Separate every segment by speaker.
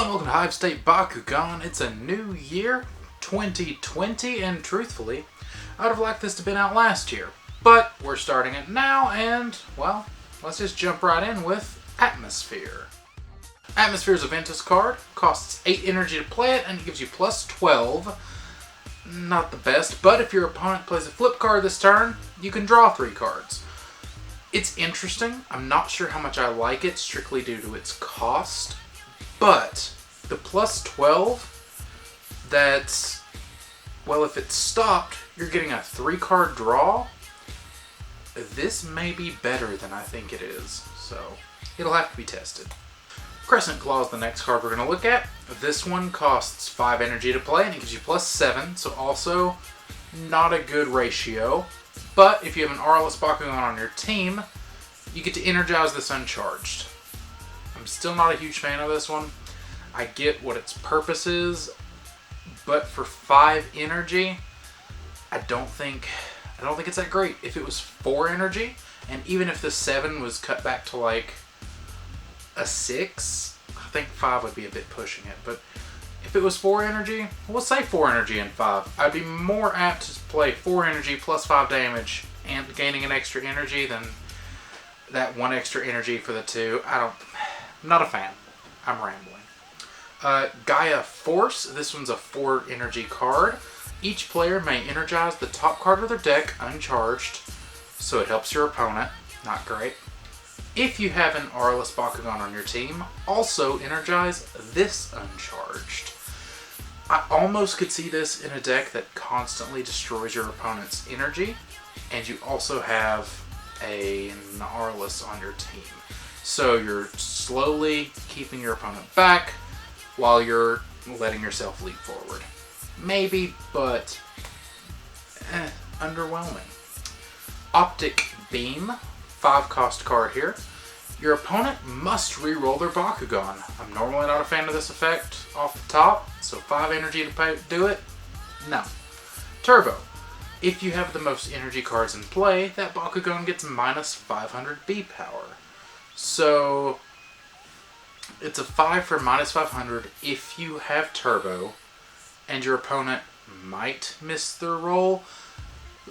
Speaker 1: Hello and welcome to Hive State Bakugan. It's a new year, 2020, and truthfully, I would have liked this to have been out last year. But we're starting it now, and, well, let's just jump right in with Atmosphere. Atmosphere is a Ventus card, costs 8 energy to play it, and it gives you plus 12. Not the best, but if your opponent plays a flip card this turn, you can draw 3 cards. It's interesting. I'm not sure how much I like it, strictly due to its cost. But the plus 12, that's, well, if it's stopped, you're getting a 3-card draw. This may be better than I think it is, so it'll have to be tested. Crescent Claw is the next card we're going to look at. This one costs 5 energy to play, and it gives you plus 7, so also not a good ratio. But if you have an Aurelus Bakugan on your team, you get to energize this uncharged. I'm still not a huge fan of this one. I get what its purpose is, but for 5 energy, I don't think it's that great. If it was 4 energy, and even if the 7 was cut back to like a 6, I think 5 would be a bit pushing it. But if it was 4 energy, we'll say 4 energy and 5. I'd be more apt to play 4 energy plus 5 damage and gaining an extra energy than that 1 extra energy for the 2. I'm not a fan. I'm rambling. Gaia Force. This one's a 4 energy card. Each player may energize the top card of their deck uncharged, so it helps your opponent. Not great. If you have an Aurelus Bakugan on your team, also energize this uncharged. I almost could see this in a deck that constantly destroys your opponent's energy, and you also have an Aurelus on your team. So you're slowly keeping your opponent back while you're letting yourself leap forward. Maybe, but underwhelming. Optic Beam, 5-cost card here. Your opponent must reroll their Bakugan. I'm normally not a fan of this effect off the top, so 5 energy to do it? No. Turbo. If you have the most energy cards in play, that Bakugan gets minus 500 B power. So it's a 5 for minus 500 if you have Turbo, and your opponent might miss their roll.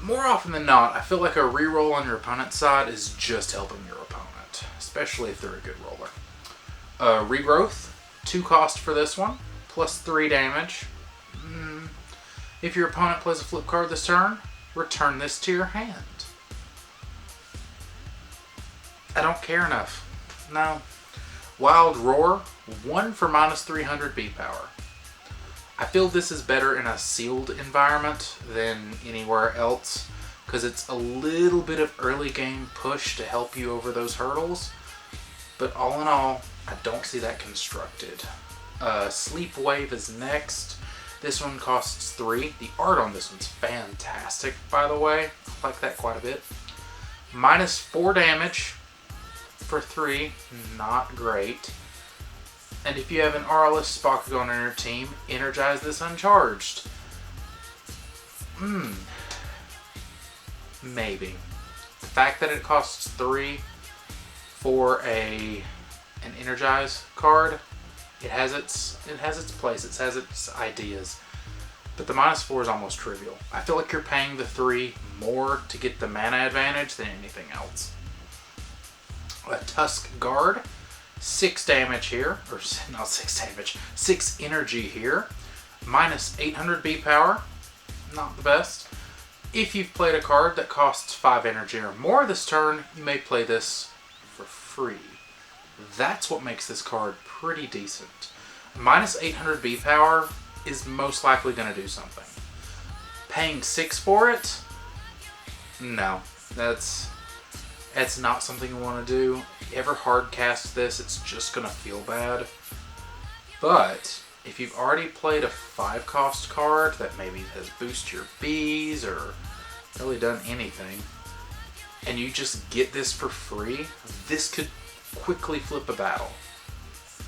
Speaker 1: More often than not, I feel like a reroll on your opponent's side is just helping your opponent, especially if they're a good roller. Regrowth, 2 cost for this one, plus 3 damage. If your opponent plays a flip card this turn, return this to your hand. I don't care enough. No. Wild Roar, 1 for minus 300 B power. I feel this is better in a sealed environment than anywhere else, because it's a little bit of early game push to help you over those hurdles. But all in all, I don't see that constructed. Sleep Wave is next. This one costs 3. The art on this one's fantastic, by the way. I like that quite a bit. Minus 4 damage for 3. Not great. And if you have an Aurelus Bakugan on your team, energize this uncharged. Maybe. The fact that it costs 3 for an energize card, it has its place, it has its ideas. But the minus 4 is almost trivial. I feel like you're paying the 3 more to get the mana advantage than anything else. A Tusk Guard. 6 damage here, or not 6 damage, 6 energy here, minus 800 B power, not the best. If you've played a card that costs 5 energy or more this turn, you may play this for free. That's what makes this card pretty decent. Minus 800 B power is most likely going to do something. Paying 6 for it? No, that's not something you want to do. If you ever hard cast this, it's just going to feel bad. But if you've already played a 5-cost card that maybe has boosted your Bs or really done anything, and you just get this for free, this could quickly flip a battle.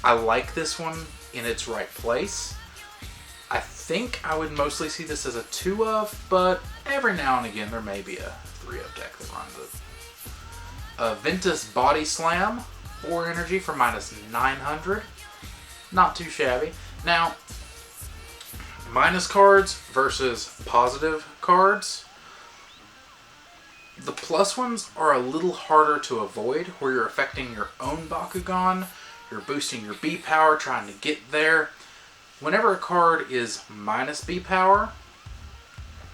Speaker 1: I like this one in its right place. I think I would mostly see this as a 2 of, but every now and again there may be a 3 of deck that runs it. Ventus Body Slam, 4 energy for minus 900. Not too shabby. Now, minus cards versus positive cards. The plus ones are a little harder to avoid, where you're affecting your own Bakugan, you're boosting your B power, trying to get there. Whenever a card is minus B power,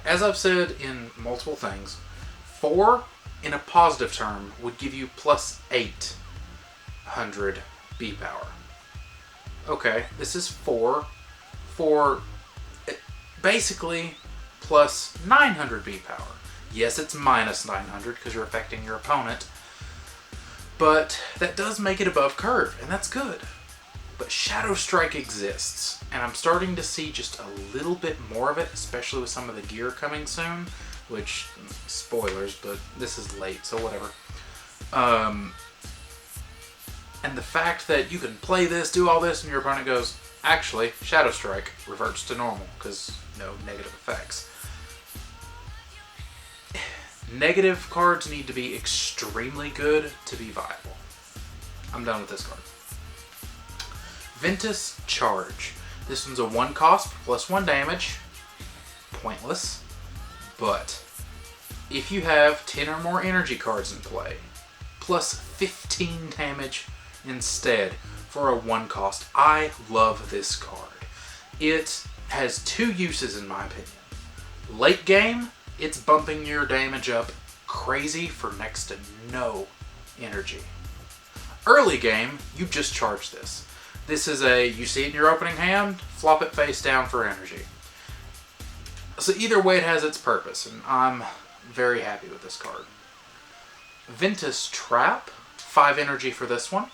Speaker 1: as I've said in multiple things, 4 in a positive term would give you plus 800 B power. Okay, this is 4 for basically plus 900 B power. Yes, it's minus 900 because you're affecting your opponent, but that does make it above curve, and that's good. But Shadow Strike exists, and I'm starting to see just a little bit more of it, especially with some of the gear coming soon, which, spoilers, but this is late, so whatever. And the fact that you can play this, do all this, and your opponent goes, actually, Shadow Strike reverts to normal, because no negative effects. Negative cards need to be extremely good to be viable. I'm done with this card. Ventus Charge. This one's a 1 cost plus 1 damage. Pointless. But if you have 10 or more energy cards in play, plus 15 damage instead for a 1 cost. I love this card. It has 2 uses in my opinion. Late game, it's bumping your damage up crazy for next to no energy. Early game, you just charge this. This is you see it in your opening hand, flop it face down for energy. So either way it has its purpose, and I'm very happy with this card. Ventus Trap, 5 energy for this one,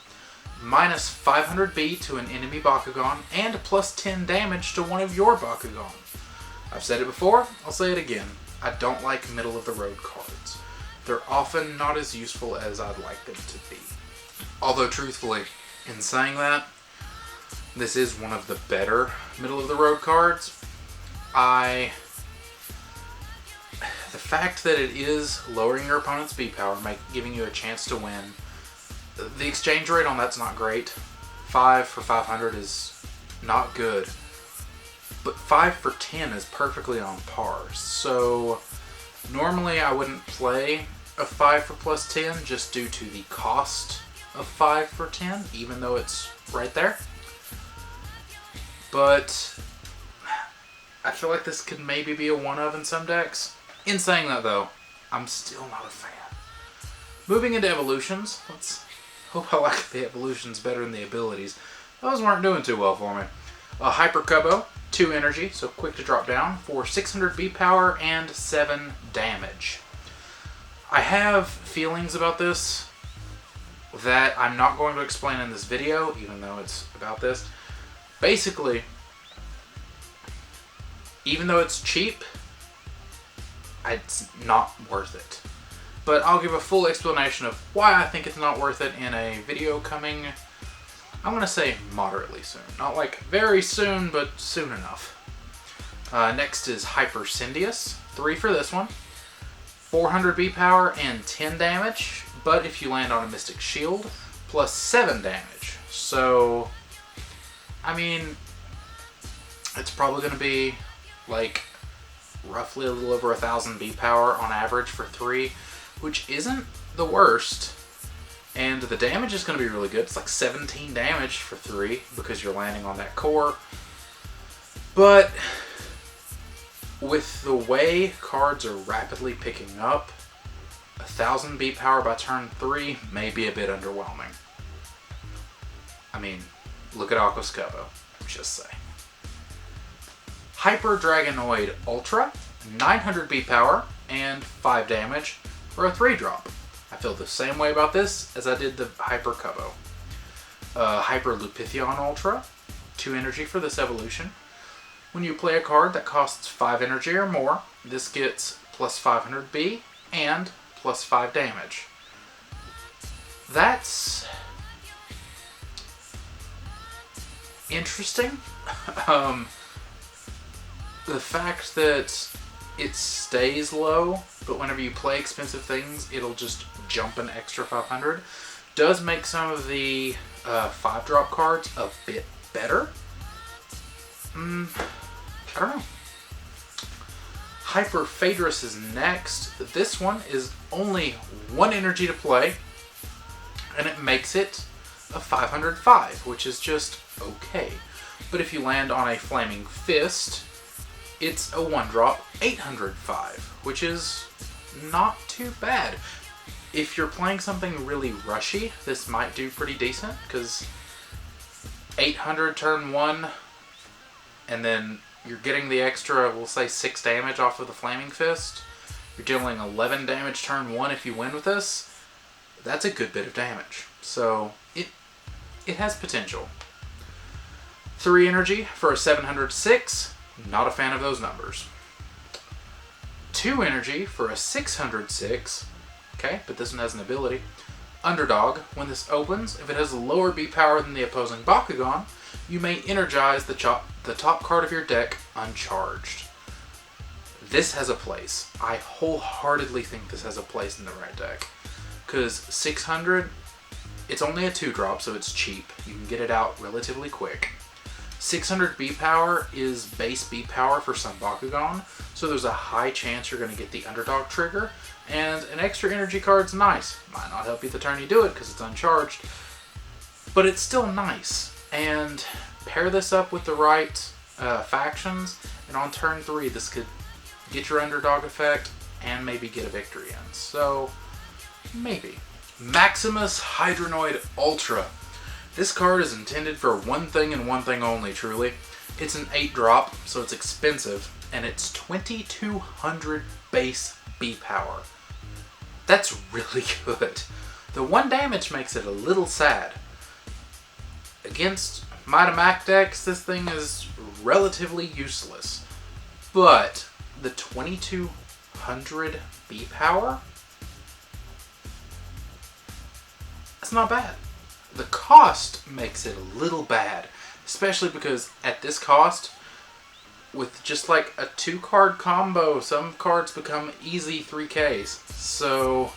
Speaker 1: minus 500 B to an enemy Bakugan, and plus 10 damage to one of your Bakugan. I've said it before, I'll say it again. I don't like middle of the road cards. They're often not as useful as I'd like them to be. Although truthfully, in saying that, this is one of the better middle of the road cards. The fact that it is lowering your opponent's B power, giving you a chance to win. The exchange rate on that's not great. 5 for 500 is not good. But 5 for 10 is perfectly on par. So normally I wouldn't play a 5 for plus 10 just due to the cost of 5 for 10, even though it's right there. But I feel like this could maybe be a one of in some decks. In saying that though, I'm still not a fan. Moving into evolutions, let's hope I like the evolutions better than the abilities. Those weren't doing too well for me. Hyper Kubo, 2 energy, so quick to drop down, for 600 B power and 7 damage. I have feelings about this that I'm not going to explain in this video, even though it's about this. Basically, even though it's cheap, it's not worth it. But I'll give a full explanation of why I think it's not worth it in a video coming, I'm going to say moderately soon. Not like very soon, but soon enough. Next is Hyper Syndius, 3 for this one. 400 B power and 10 damage, but if you land on a Mystic Shield, plus 7 damage. So, I mean, it's probably going to be like roughly a little over 1,000 B power on average for 3, which isn't the worst. And the damage is going to be really good. It's like 17 damage for 3 because you're landing on that core. But with the way cards are rapidly picking up, 1,000 B power by turn 3 may be a bit underwhelming. I mean, look at Aquos Kubo, just say. Hyper Dragonoid Ultra, 900 B power and 5 damage for a 3-drop. I feel the same way about this as I did the Hyper Kubo. Hyper Lupithion Ultra, 2 energy for this evolution. When you play a card that costs 5 energy or more, this gets plus 500 B and plus 5 damage. That's interesting. The fact that it stays low, but whenever you play expensive things, it'll just jump an extra 500, does make some of the 5-drop cards a bit better? I don't know. Hyper Phaedrus is next. This one is only 1 energy to play, and it makes it a 505, which is just okay. But if you land on a Flaming Fist, it's a 1-drop 805, which is not too bad. If you're playing something really rushy, this might do pretty decent, because 800 turn 1, and then you're getting the extra, we'll say 6 damage off of the Flaming Fist. You're dealing 11 damage turn 1 if you win with this. That's a good bit of damage. So it has potential. 3 energy for a 706. Not a fan of those numbers. 2 energy for a 606. Okay, but this one has an ability. Underdog. When this opens, if it has a lower B power than the opposing Bakugan, you may energize the top card of your deck uncharged. This has a place. I wholeheartedly think this has a place in the right deck. Because 600, it's only a 2-drop, so it's cheap. You can get it out relatively quick. 600 B power is base B power for some Bakugan, so there's a high chance you're going to get the underdog trigger, and an extra energy card's nice. Might not help you the turn you do it because it's uncharged, but it's still nice. And pair this up with the right factions, and on turn 3 this could get your underdog effect and maybe get a victory in. So, maybe. Maximus Hydronoid Ultra. This card is intended for one thing and one thing only, truly. It's an 8-drop, so it's expensive, and it's 2200 base B power. That's really good. The 1 damage makes it a little sad. Against Might decks, this thing is relatively useless. But the 2200 B power? That's not bad. The cost makes it a little bad, especially because at this cost, with just like a 2-card combo, some cards become easy 3Ks. So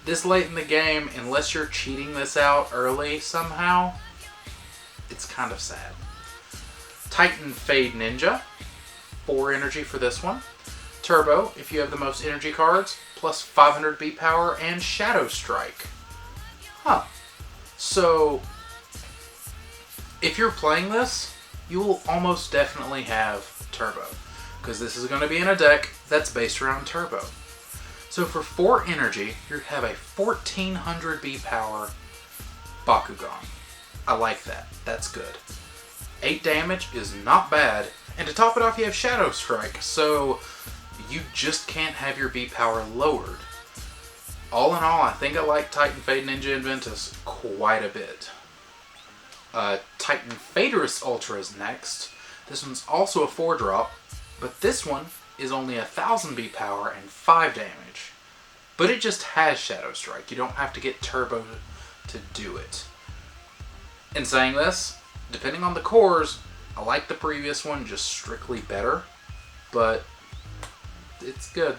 Speaker 1: this late in the game, unless you're cheating this out early somehow, it's kind of sad. Titan Fade Ninja, 4 energy for this one. Turbo, if you have the most energy cards, plus 500 B power and Shadow Strike. Huh. So, if you're playing this, you will almost definitely have Turbo, because this is going to be in a deck that's based around Turbo. So for 4 energy, you have a 1400 B power Bakugan. I like that. That's good. 8 damage is not bad, and to top it off, you have Shadow Strike, so you just can't have your B power lowered. All in all, I think I like Titan Fade Ninja and Ventus quite a bit. Titan Phaedrus Ultra is next. This one's also a 4-drop, but this one is only 1000 B power and 5 damage. But it just has Shadow Strike. You don't have to get Turbo to do it. In saying this, depending on the cores, I like the previous one just strictly better, but it's good.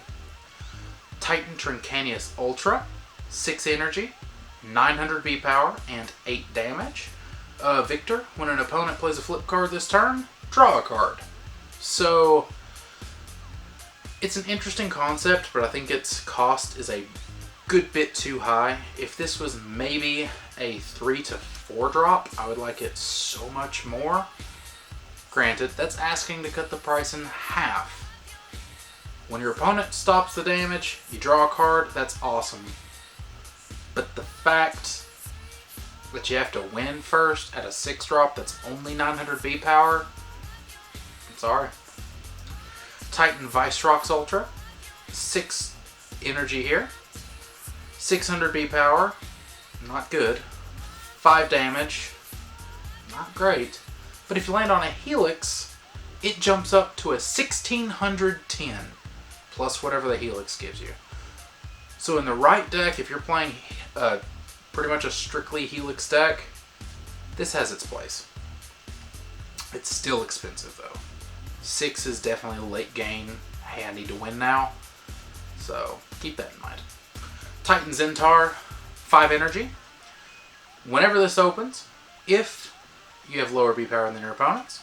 Speaker 1: Titan Trincanius Ultra, 6 energy, 900 B power, and 8 damage. Victor, when an opponent plays a flip card this turn, draw a card. So, it's an interesting concept, but I think its cost is a good bit too high. If this was maybe a 3 to 4 drop, I would like it so much more. Granted, that's asking to cut the price in half. When your opponent stops the damage, you draw a card, that's awesome. But the fact that you have to win first at a 6-drop that's only 900 B power, I'm sorry. Titan Vicerox Ultra, 6 energy here, 600 B power, not good, 5 damage, not great. But if you land on a Helix, it jumps up to a 1610. Plus whatever the Helix gives you. So in the right deck, if you're playing pretty much a strictly Helix deck, this has its place. It's still expensive though. 6 is definitely late game, handy to win now. So keep that in mind. Titan Zentaur, 5 energy. Whenever this opens, if you have lower B power than your opponents.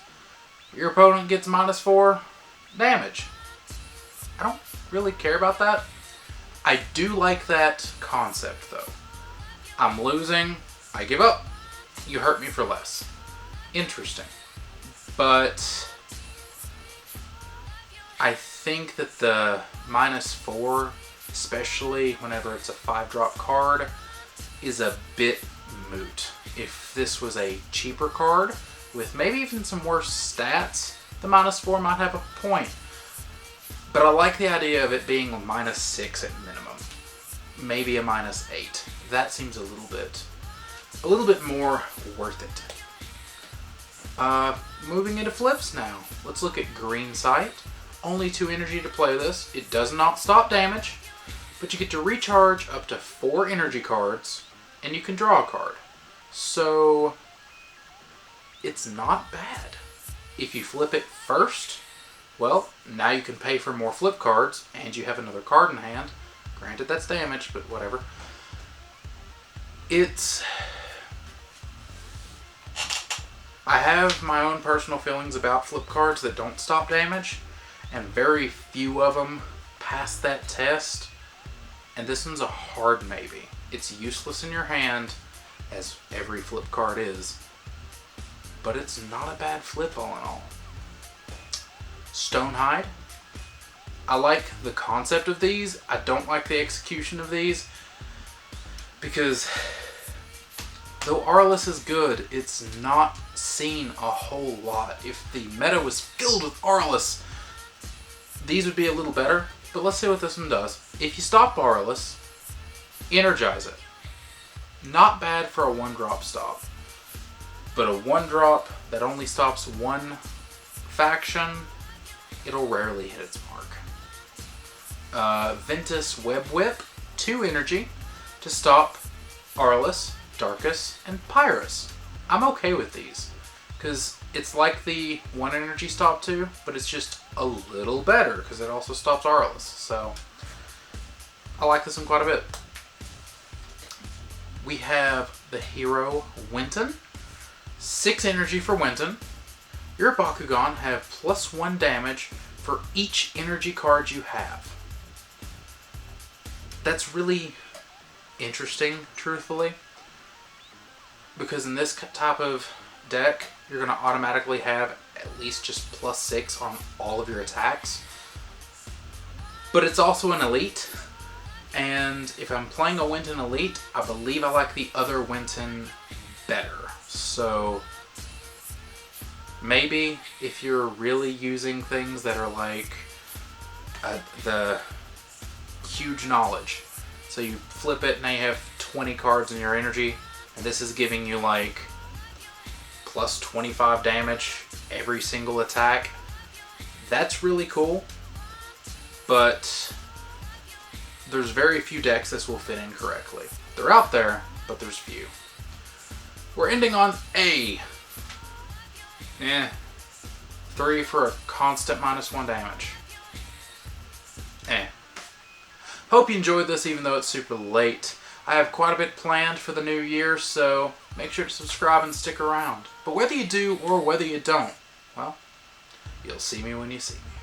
Speaker 1: Your opponent gets -4 damage. I don't really care about that. I do like that concept though. I'm losing, I give up. You hurt me for less. Interesting. But I think that the -4, especially whenever it's a 5-drop card, is a bit moot. If this was a cheaper card with maybe even some worse stats, the -4 might have a point. But I like the idea of it being a -6 at minimum. Maybe a -8. That seems a little bit more worth it. Moving into flips now. Let's look at Green Sight. Only 2 energy to play this. It does not stop damage, but you get to recharge up to 4 energy cards, and you can draw a card. So it's not bad. If you flip it first, well, now you can pay for more flip cards, and you have another card in hand. Granted, that's damage, but whatever. I have my own personal feelings about flip cards that don't stop damage, and very few of them pass that test, and this one's a hard maybe. It's useless in your hand, as every flip card is, but it's not a bad flip all in all. Stonehide. I like the concept of these. I don't like the execution of these, because though Aurelus is good, it's not seen a whole lot. If the meta was filled with Aurelus, these would be a little better, but let's see what this one does. If you stop Aurelus, energize it. Not bad for a 1-drop stop, but a 1-drop that only stops one faction, it'll rarely hit its mark. Ventus Web Whip, 2 energy to stop Aurelus, Darkus, and Pyrus. I'm okay with these, because it's like the 1 energy stop 2, but it's just a little better, because it also stops Aurelus, so I like this one quite a bit. We have the hero Winton, 6 energy for Winton. Your Bakugan have +1 damage for each energy card you have. That's really interesting, truthfully, because in this type of deck, you're going to automatically have at least just +6 on all of your attacks. But it's also an elite, and if I'm playing a Winton elite, I believe I like the other Winton better. So maybe if you're really using things that are like the huge knowledge, so you flip it and now you have 20 cards in your energy, and this is giving you like +25 damage every single attack, that's really cool. But there's very few decks this will fit in correctly. They're out there, but there's few. We're ending on A. 3 for a constant -1 damage. Hope you enjoyed this even though it's super late. I have quite a bit planned for the new year, so make sure to subscribe and stick around. But whether you do or whether you don't, well, you'll see me when you see me.